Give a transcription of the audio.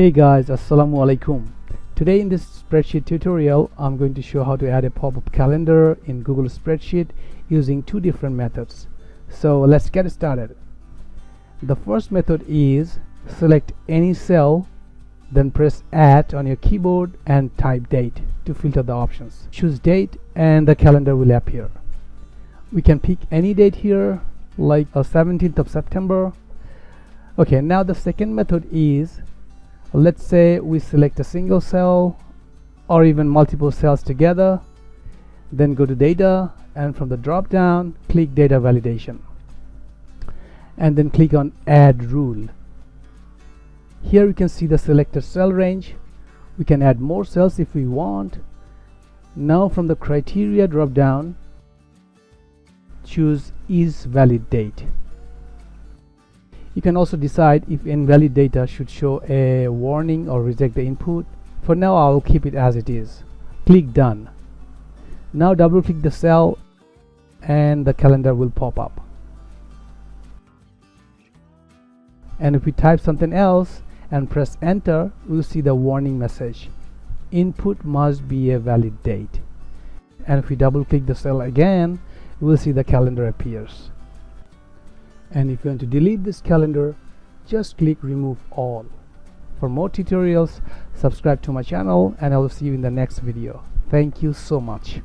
Hey guys, Assalamu alaikum. Today in this spreadsheet tutorial I'm going to show how to add a pop-up calendar in Google Spreadsheet using two different methods. So let's get started. The first method is select any cell, then press add on your keyboard and type date to filter the options. Choose date and the calendar will appear. We can pick any date here, like 17th of September. Okay, now the second method is, let's say we select a single cell or even multiple cells together, then go to data and from the drop down click data validation and then click on add rule. Here you can see the selected cell range. We can add more cells if we want. Now from the criteria drop down, choose is valid date. You can also decide if invalid data should show a warning or reject the input. For now I will keep it as it is. Click done. Now double click the cell and the calendar will pop up. And if we type something else and press enter, we'll see the warning message. Input must be a valid date. And if we double click the cell again, we'll see the calendar appears. And if you want to delete this calendar, just click remove all. For more tutorials, subscribe to my channel and I will see you in the next video. Thank you so much.